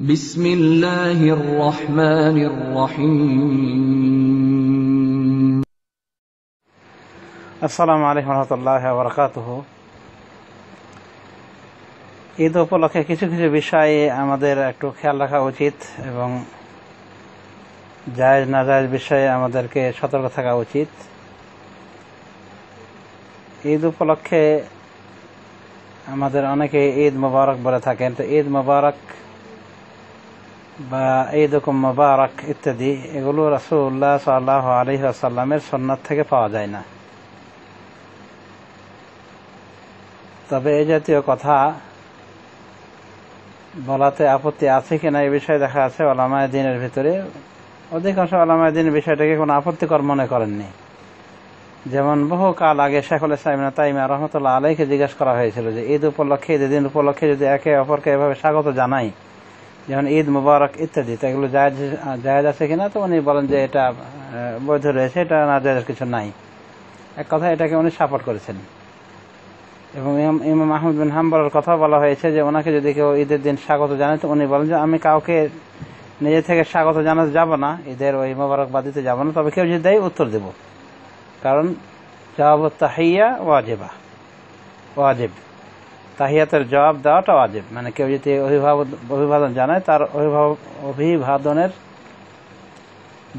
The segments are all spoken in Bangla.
বিসমিল্লাহির রহমানির রহিম। আসসালামু আলাইকুম রহমতুল্লাহি ওয়া বারাকাতুহু। ঈদ উপলক্ষে কিছু কিছু বিষয়ে আমাদের একটু খেয়াল রাখা উচিত এবং জায়েজ না জায়েজ বিষয়ে আমাদেরকে সতর্ক থাকা উচিত। ঈদ উপলক্ষে আমাদের অনেকে ঈদ মোবারক বলে থাকেন। তো ঈদ মোবারক বা ঈদুকুম মোবারক ইত্যাদি এগুলো রাসূলুল্লাহ সাল্লাল্লাহু আলাইহি ওয়াসাল্লামের সুন্নাত থেকে পাওয়া যায় না। তবে এই জাতীয় কথা বলাতে আপত্তি আছে কিনা এই বিষয়ে দেখা আছে উলামায়ে দ্বীনের ভিতরে অধিকাংশ উলামায়ে দ্বীন বিষয়টাকে কোনো আপত্তিকর মনে করেননি। যেমন বহু কাল আগে শাইখুল ইসলাম ইবনে তাইমিয়া রাহমাতুল্লাহ আলাইহিকে জিজ্ঞাসা করা হয়েছিল যে ঈদ উপলক্ষে ঈদের দিন উপলক্ষে যদি একে অপরকে এভাবে স্বাগত জানাই, যেমন ঈদ মুবারক ইত্যাদি, তো এগুলো জায়েজ আছে কিনা। তো উনি বলেন যে এটা বৈধ রয়েছে, এটা না জায়েজ কিছু নাই। এক কথা এটাকে উনি সাপোর্ট করেছেন। এবং ইমাম আহমদ বিন হাম্বলের কথা বলা হয়েছে যে ওনাকে যদি কেউ ঈদের দিন স্বাগত জানায় তো উনি বলেন যে আমি কাউকে নিজে থেকে স্বাগত জানাতে যাব না, ঈদের ওই মোবারকবাদ দিতে যাব না, তবে কেউ যদি দেয় উত্তর দেব, কারণ জবাব তাহিয়া ওয়াজিব, তাহিয়াতের জবাব দেওয়াটা ওয়াজিব। মানে কেউ যদি অভিবাদন জানায় তার অভিবাদনের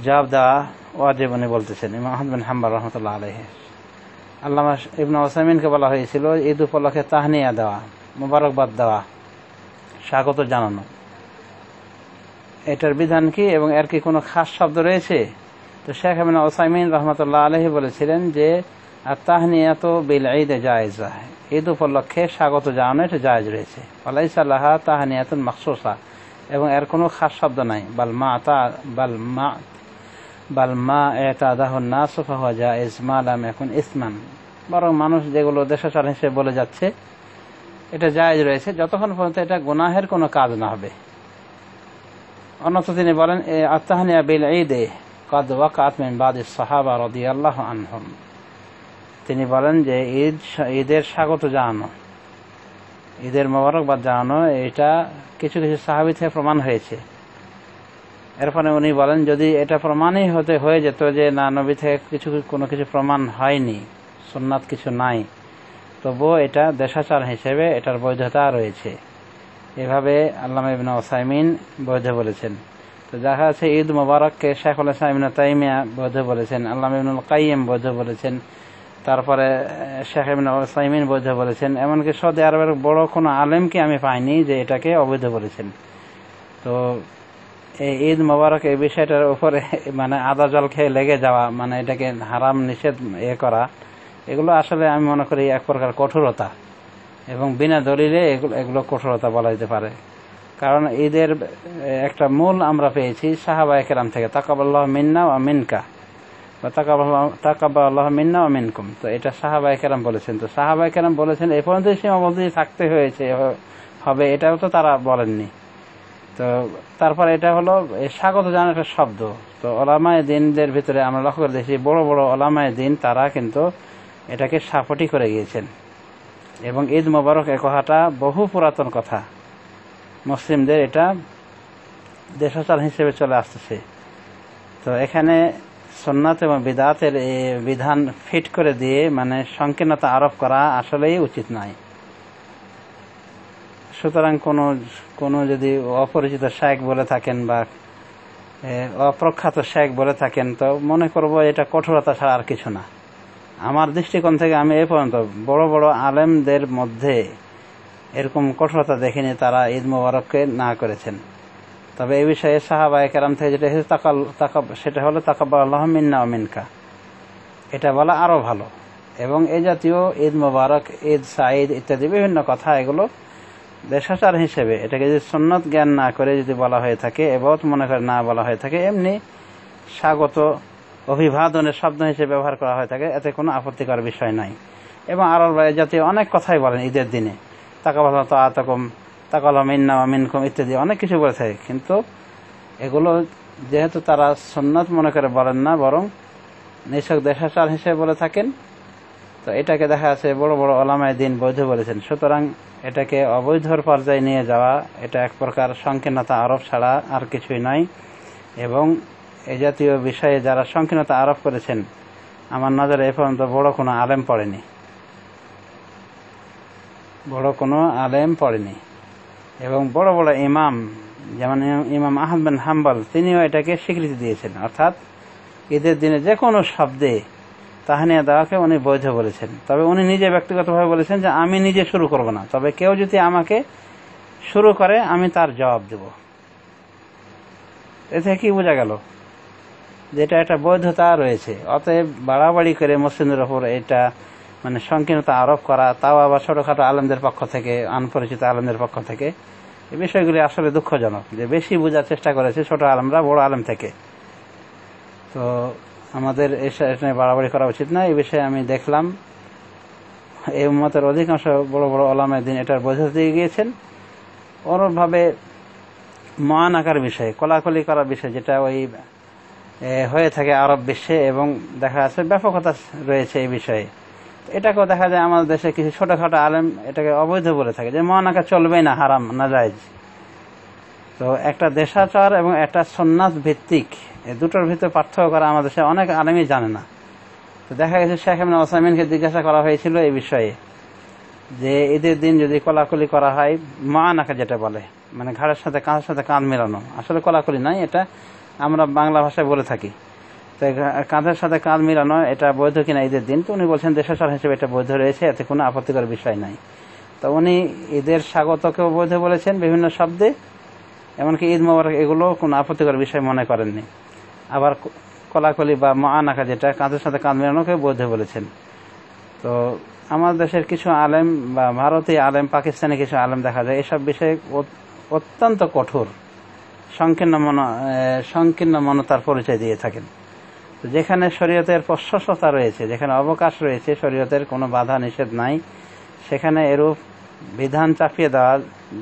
জবাব দেওয়া ওয়াজিব উনি বলতেছেন ইমাম আহমদ বিন হাম্বল রহমতুল্লাহ আলাইহি। আল্লামা ইবনে উসাইমিনকে বলা হয়েছিল ঈদ উপলক্ষে তাহনিয়া দেওয়া, মোবারকবাদ দেওয়া, স্বাগত জানানো, এটার বিধান কি এবং এর কি কোনো খাস শব্দ রয়েছে? তো শেখ ইবনে উসাইমিন রহমতুল্লাহ আলাইহি বলেছিলেন যে আত-তাহনিয়াতু বিল ঈদ জায়েজা, ঈদ উপলক্ষে স্বাগত জানানো এটা জায়েজ রয়েছে। ওয়ালাইসা লাহা তাহনিয়াতুন মাখসুসা, এবং এর কোনো খাস শব্দ নাই। বাল মা এতাদাহুন নাস ফাহুয়া জায়েজ মা লাম ইয়াকুন ইসমান, বরং মানুষ যেগুলো দেশাচার হিসেবে বলে যাচ্ছে এটা জায়েজ রয়েছে যতক্ষণ পর্যন্ত এটা গুনাহের কোনো কাজ না হবে। অন্যত তিনি বলেন আত-তাহনিয়া বিল ঈদে কাদ ওয়াকাত মিন বাদিস সাহাবা রাদিয়াল্লাহু আনহুম, তিনি বলেন যে ঈদের স্বাগত জানানো, ঈদের মোবারকবাদ জানানো এটা কিছু কিছু সাহাবী থেকে প্রমাণ হয়েছে। এরপরে উনি বলেন যদি এটা প্রমাণই হয়ে যেত যে না নবী থেকে কোনো কিছু প্রমাণ হয়নি, সুন্নাত কিছু নাই, তবুও এটা দেশাচার হিসেবে এটার বৈধতা রয়েছে। এভাবে আল্লামা ইবনে উসাইমিন বৈধ বলেছেন। তো দেখা যাচ্ছে ঈদ মোবারককে শাইখুল ইসলাম ইবনে তাইমিয়া বৈধ বলেছেন, আল্লামা ইবনুল কাইয়িম বৈধ বলেছেন, তারপরে শেখ ইবনে উসাইমিন বৈধ বলেছেন, এমনকি সৌদি আরবের বড় কোনো আলেমকে আমি পাইনি যে এটাকে অবৈধ বলেছেন। তো এই ঈদ মোবারক এই বিষয়টার উপরে মানে আদা জল খেয়ে লেগে যাওয়া, মানে এটাকে হারাম নিষেধ করা, এগুলো আসলে আমি মনে করি এক প্রকার কঠোরতা, এবং বিনা দলিলে এগুলো কঠোরতা বলা যেতে পারে। কারণ ঈদের একটা মূল আমরা পেয়েছি সাহাবায়ে কেরাম থেকে, তাকাব্বালাল্লাহু মিন্না ওয়া মিনকা বা তাকাব্বালাল্লাহু মিন্না ওয়া মিনকুম। তো এটা সাহাবায়ে কেরাম বলেছেন। তো সাহাবায়ে কেরাম বলেছেন এই পর্যন্ত সীমাবদ্ধ থাকতে হয়েছে হবে, এটাও তো তারা বলেননি। তো তারপর এটা হলো স্বাগত জানানোর একটা শব্দ। তো উলামায়ে দ্বীনদের ভিতরে আমরা লক্ষ্য করে দেখি বড় বড় উলামায়ে দ্বীন তারা কিন্তু এটাকে সাপোর্টই করে গিয়েছেন। এবং ঈদ মোবারক এ কথাটা বহু পুরাতন কথা, মুসলিমদের এটা দেশাচার হিসেবে চলে আসতেছে। তো এখানে সুন্নাত এবং বিদআতের বিধান ফিট করে দিয়ে মানে সংকীর্ণতা আরোপ করা আসলেই উচিত নয়। সুতরাং কোনো যদি অপরিচিত শেখ বলে থাকেন বা অপ্রখ্যাত শেখ বলে থাকেন তো মনে করব এটা কঠোরতা ছাড়া আর কিছু না। আমার দৃষ্টিকোণ থেকে আমি এ পর্যন্ত বড় বড় আলেমদের মধ্যে এরকম কঠোরতা দেখিনি তারা ঈদ মোবারককে না করেছেন। তবে এই বিষয়ে সাহাবায়ে কেরাম থেকে যেটা সেটা হলো তাকাব্বালাল্লাহু মিন্না ওয়া মিনকা, এটা বলা আরও ভালো। এবং এই জাতীয় ঈদ মোবারক, ঈদ সাঈদ ইত্যাদি বিভিন্ন কথা এগুলো দেশাচার হিসেবে এটাকে যদি সুন্নত জ্ঞান না করে যদি বলা হয়ে থাকে, এবাদত মনে করে না বলা হয়ে থাকে, এমনি স্বাগত অভিবাদনের শব্দ হিসেবে ব্যবহার করা হয়ে থাকে, এতে কোনো আপত্তিকর বিষয় নাই। এবং আরব জাতীয় অনেক কথাই বলেন ঈদের দিনে, তাকাব্বালাল্লাহু তাআতাকুম, তাকাব্বালাল্লাহু মিন্না ওয়া মিনকুম ইত্যাদি অনেক কিছু বলে থাকে। কিন্তু এগুলো যেহেতু তারা সুন্নাত মনে করে বলেন না, বরং নিছক দেশাচার হিসেবে বলে থাকেন, তো এটাকে দেখা যাচ্ছে বড় বড় উলামায়ে দ্বীন বৈধ বলেছেন। সুতরাং এটাকে অবৈধর পর্যায়ে নিয়ে যাওয়া, এটা এক প্রকার সংকীর্ণতা আরোপ ছাড়া আর কিছুই নয়। এবং এই জাতীয় বিষয়ে যারা সংকীর্ণতা আরোপ করেছেন, আমার নজরে এ পর্যন্ত বড় কোনো আলেম পড়েনি। এবং বড় বড় ইমাম, যেমন ইমাম আহমদ বিন হাম্বল, তিনিও এটাকে স্বীকৃতি দিয়েছেন। অর্থাৎ ঈদের দিনে যে কোনো শব্দে তাহনিয়া দেওয়াকে উনি বৈধ বলেছেন। তবে উনি নিজে ব্যক্তিগতভাবে বলেছেন যে আমি নিজে শুরু করব না, তবে কেউ যদি আমাকে শুরু করে আমি তার জবাব দেব। এতে কি বোঝা গেল? যেটা একটা বৈধতা রয়েছে। অতএব বাড়াবাড়ি করে মুসলিমদের ওপর এটা মানে সংকীর্ণতা আরোপ করা, তাও আবার ছোটখাটো আলেমদের পক্ষ থেকে, অপরিচিত আলেমদের পক্ষ থেকে, এই বিষয়গুলি আসলে দুঃখজনক যে বেশি বোঝার চেষ্টা করেছে ছোট আলেমরা বড় আলেম থেকে। তো আমাদের এটা বাড়াবাড়ি করা উচিত না। এই বিষয়ে আমি দেখলাম এই উম্মতের অধিকাংশ বড় বড় ওলামায়ে দ্বীন এটার বৈধতা দিয়ে গিয়েছেন। অনুরূপভাবে মুআনাকার বিষয়ে, কোলাকুলি করার বিষয়, যেটা ওই হয়ে থাকে আরব বিশ্বে এবং দেখা যাচ্ছে ব্যাপকতা রয়েছে এই বিষয়ে, এটাকেও দেখা যায় আমাদের দেশে কিছু ছোটখাটো আলেম এটাকে অবৈধ বলে থাকে, যে মুআনাকা চলবেই না, হারাম, নাজায়েজ। তো একটা দেশাচার এবং একটা সুন্নাত ভিত্তিক, এই দুটোর ভিতরে পার্থক্য করা আমাদের দেশে অনেক আলেমই জানে না। তো দেখা গেছে শেখ ইবনে উসাইমিনকে জিজ্ঞাসা করা হয়েছিল এই বিষয়ে, যে ঈদের দিন যদি কোলাকুলি করা হয়, মুআনাকা যেটা বলে, মানে ঘাড়ের সাথে কাঁধের সাথে কাঁধ মেলানো, আসলে কোলাকুলি নয়, এটা আমরা বাংলা ভাষায় বলে থাকি। তো কাঁধের সাথে কাঁধ মিলানো এটা বৈধ কিনা ঈদের দিন? তো উনি বলছেন দেশাচার হিসেবে এটা বৈধ রয়েছে, এতে কোনো আপত্তিকর বিষয় নাই। তো উনি ঈদের স্বাগতকেও বৈধ বলেছেন বিভিন্ন শব্দে, এমনকি ঈদ মোবারক, এগুলো কোনো আপত্তিকর বিষয় মনে করেননি। আবার কোলাকুলি বা মুআনাকা যেটা কাঁধের সাথে কাঁধ মেলানোকে বৈধ বলেছেন। তো আমাদের দেশের কিছু আলেম বা ভারতীয় আলেম, পাকিস্তানি কিছু আলেম দেখা যায় এসব বিষয়ে অত্যন্ত কঠোর, সংকীর্ণ মনতার পরিচয় দিয়ে থাকেন। যেখানে শরীয়তের প্রশস্ততা রয়েছে, যেখানে অবকাশ রয়েছে, শরীয়তের কোনো বাধা নিষেধ নাই, সেখানে এরূপ বিধান চাপিয়ে দেওয়া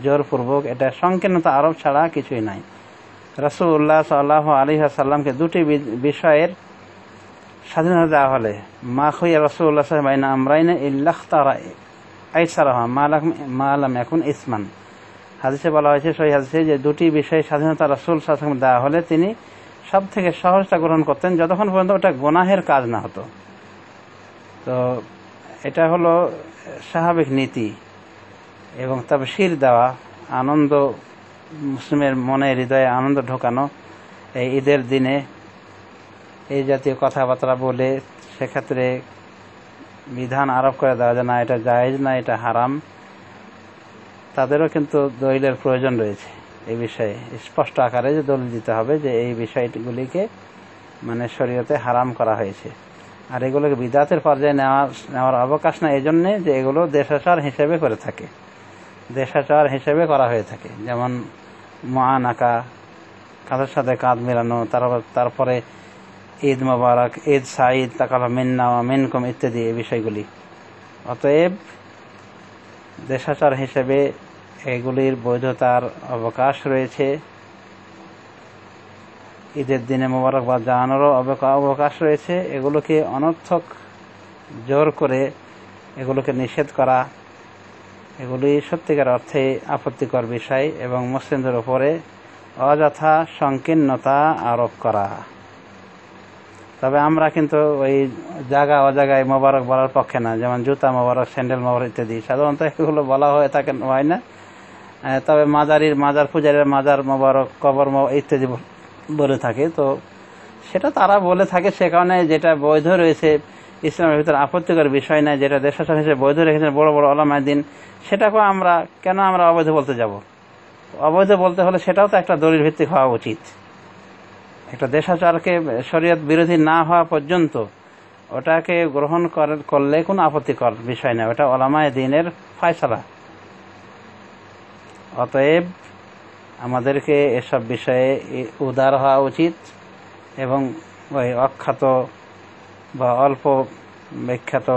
জোরপূর্বক, এটা সংকীর্ণতা আরোপ ছাড়া কিছুই নাই। রাসূলুল্লাহ সাল্লাল্লাহু আলাইহি ওয়াসাল্লামকে দুটি বিষয়ের স্বাধীনতা দেওয়া হলে, মা খুইয়া রাসূলুল্লাহ সাল্লাল্লাহু আলাইহি ওয়াসাল্লাম আমরাইন ইল্লাখতারা আইসারাহা মা লাম ইয়াকুন ইসমান। হাদিসে বলা হয়েছে, সহিহ হাদিসে, যে দুটি বিষয়ে স্বাধীনতা রাসূল সাল্লাল্লাহু আলাইহি ওয়াসাল্লাম দেওয়া হলে তিনি সব থেকে সহজটা গ্রহণ করতেন, যতক্ষণ পর্যন্ত ওটা গুনাহের কাজ না হতো। তো এটা হলো স্বাভাবিক নীতি। এবং তাবশীর দেওয়া, আনন্দ, মুসলিমের মনে হৃদয়ে আনন্দ ঢোকানো এই ঈদের দিনে, এই জাতীয় কথাবার্তা বলে সেক্ষেত্রে বিধান আরোপ করে দেওয়া যে না এটা জায়েজ, না এটা হারাম, তাদেরও কিন্তু দলিলের প্রয়োজন রয়েছে। এই বিষয়ে স্পষ্ট আকারে যে দলিল দিতে হবে যে এই বিষয়গুলিকে মানে শরীয়তে হারাম করা হয়েছে। আর এগুলোকে বিদআতের পর্যায়ে নেওয়ার অবকাশ না, এই জন্যে যে এগুলো দেশাচার হিসেবে করে থাকে, দেশাচার হিসেবে করা হয়ে থাকে। যেমন মুআনাকা, কাঁধের সাথে কাঁধ মেলানো, তারপরে ঈদ মোবারক, ঈদ সাঈদ, তাকাব্বাল মিন্না ওয়া মিনকুম ইত্যাদি এই বিষয়গুলি। অতএব দেশাচার হিসেবে এগুলির বৈধতার অবকাশ রয়েছে। ঈদের দিনে মোবারকবাদ জানানোরও অবকাশ রয়েছে। এগুলোকে অনর্থক জোর করে এগুলোকে নিষেধ করা, এগুলি সত্যিকার অর্থে আপত্তিকর বিষয় এবং মুসলিমদের উপরে অযথা সংকীর্ণতা আরোপ করা। তবে আমরা কিন্তু ওই জায়গা অজায়গায় মোবারক বলার পক্ষে না, যেমন জুতা মোবারক, স্যান্ডেল মোবারক ইত্যাদি, সাধারণত এগুলো বলা হয়ে থাকে হয় না। তবে মাজার পূজারীর মাজার মোবারক, কবর ইত্যাদি বলে থাকে। তো সেটা তারা বলে থাকে, সে কারণে যেটা বৈধ রয়েছে ইসলামের ভিতরে আপত্তিকর বিষয় নাই, যেটা দেশাচার হিসেবে বৈধ রেখেছেন বড় বড় উলামায়ে দ্বীন, সেটাকেও আমরা কেন অবৈধ বলতে যাব? অবৈধ বলতে হলে সেটাও তো একটা দলিল ভিত্তিক হওয়া উচিত। একটা দেশাচারকে শরীয়ত বিরোধী না হওয়া পর্যন্ত ওটাকে গ্রহণ করলে কোনো আপত্তিকর বিষয় না, ওটা উলামায়ে দ্বীনের ফয়সালা। অতএব আমাদেরকে এসব বিষয়ে উদার হওয়া উচিত এবং ওই অখ্যাত বা অল্প বিখ্যাত,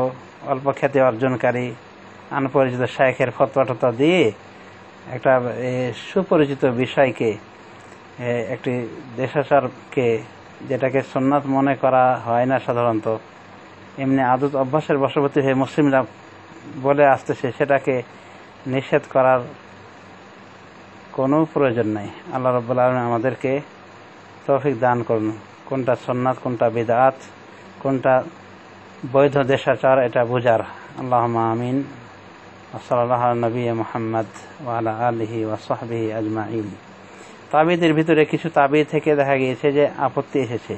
অল্প খ্যাতি অর্জনকারী আনপরিচিত শায়েখের ফতোয়া দিয়ে একটা সুপরিচিত বিষয়কে, একটি দেশাচারকে, যেটাকে সুন্নাত মনে করা হয় না সাধারণত, এমনি আদত অভ্যাসের বশবর্তী হয়ে মুসলিমরা বলে আসতেছে, সেটাকে নিষেধ করার কোনো প্রয়োজন নাই। আল্লাহ রাব্বুল আলামিন আমাদেরকে তৌফিক দান করুন, কোনটা সুন্নাত, কোনটা বিদআত, কোনটা বৈধ দেশাচার এটা বুঝার। আল্লাহুম্মা আমিন। সাল্লাল্লাহু আলা নবী মুহাম্মদ ওয়া আলা আলিহি ওয়া সাহবিহি আজমাইন। তাবিদের ভিতরে কিছু তাবিদ থেকে দেখা গিয়েছে যে আপত্তি এসেছে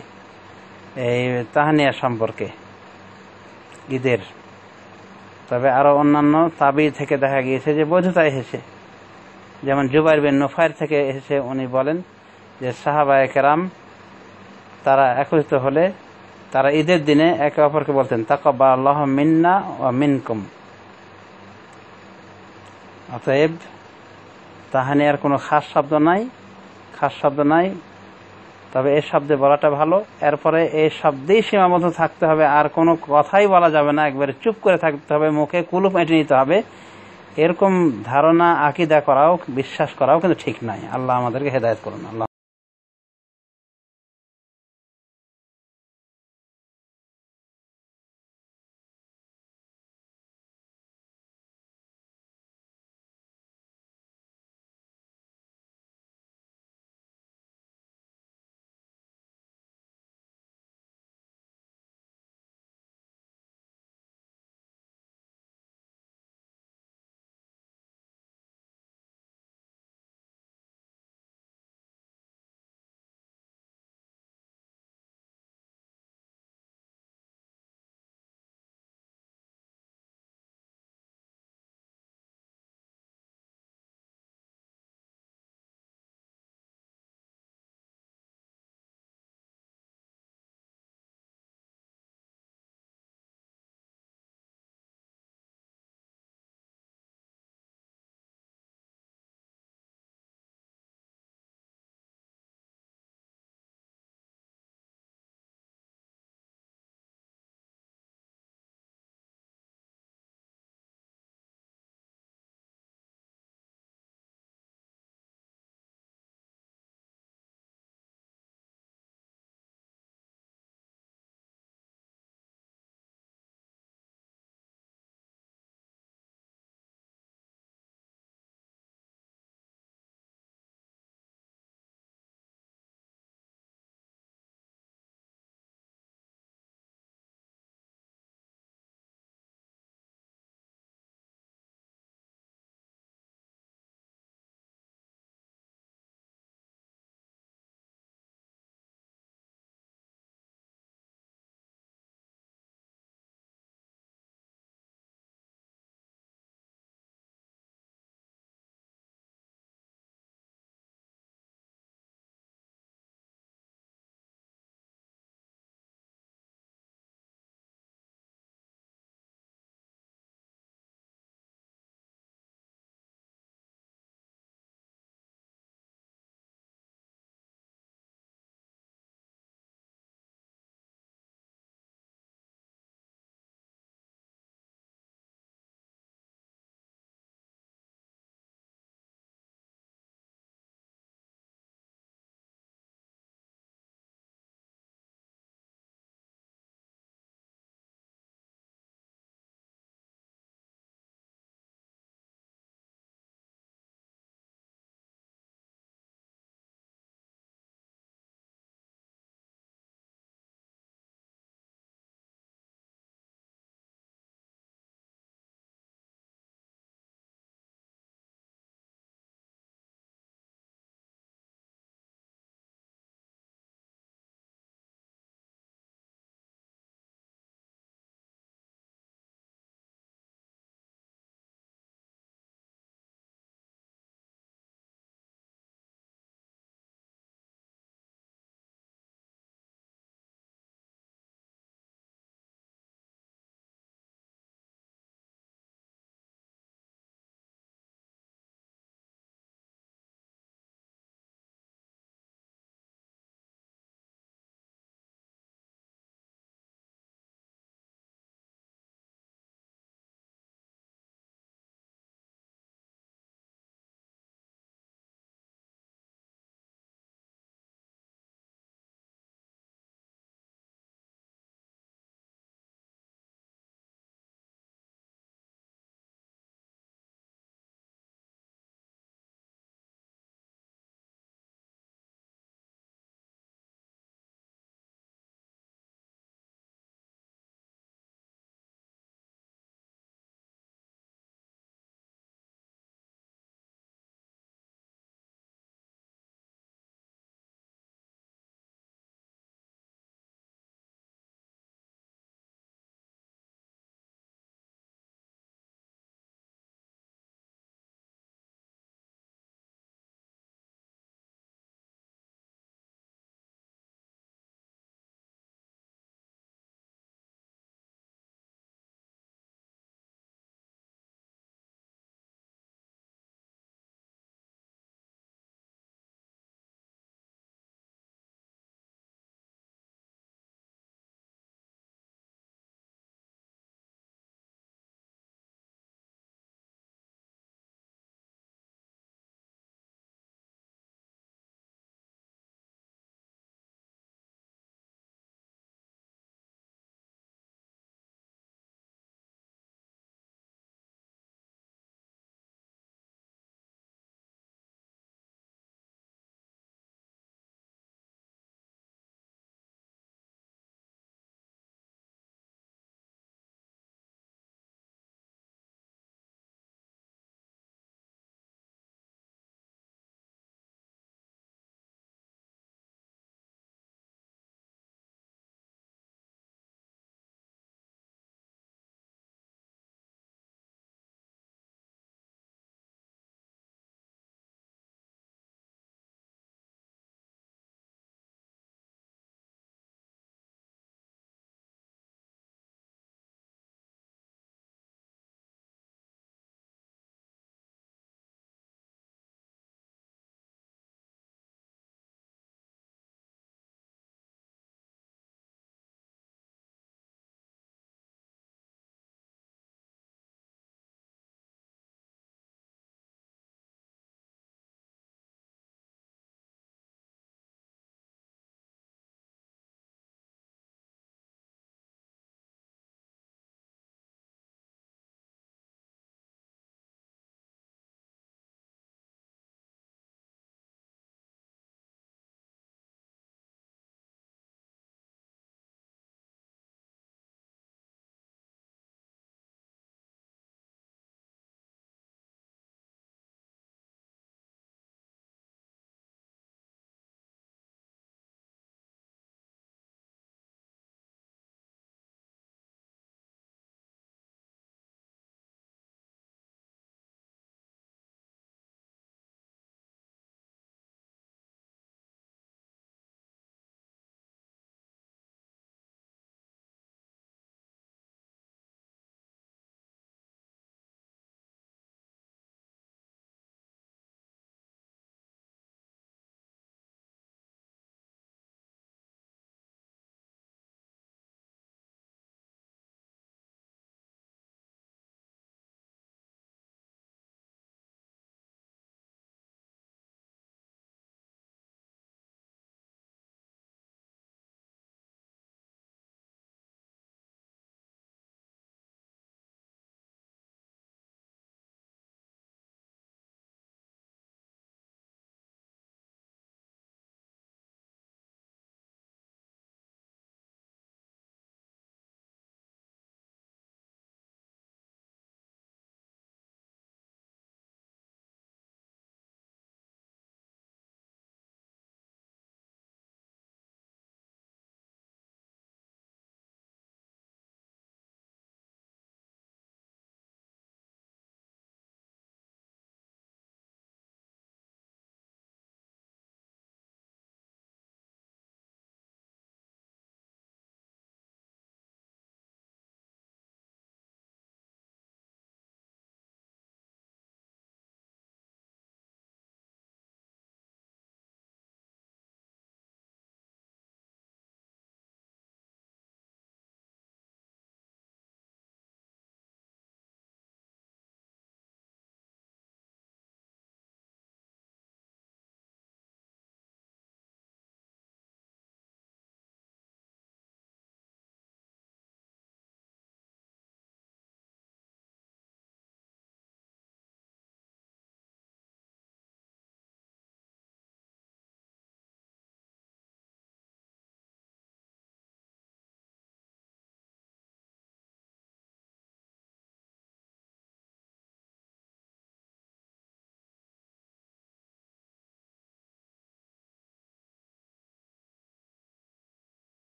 এই তাহনিয়া সম্পর্কে ঈদের, তবে আরো অন্যান্য তাবিদ থেকে দেখা গিয়েছে যে বৈধতা এসেছে। যেমন জুবাইর বিন নুফাইর থেকে এসেছে, উনি বলেন যে সাহাবায়ে কেরাম তারা একত্রিত হলে তারা ঈদের দিনে একে অপরকে বলতেন তাকাব্বালাল্লাহু মিন্না ওয়া মিনকুম। অতএব তাহানিয়ার কোনো খাস শব্দ নাই, তবে এই শব্দে বলাটা ভালো। এরপরে এই শব্দেই সীমাবদ্ধ থাকতে হবে, আর কোনো কথাই বলা যাবে না, একবারে চুপ করে থাকতে হবে, মুখে কুলুপ এঁটে নিতে হবে। এরকম ধারণা আকীদা করাও, বিশ্বাস করাও কিন্তু ঠিক নয়। আল্লাহ আমাদেরকে হেদায়েত করুন। আল্লাহ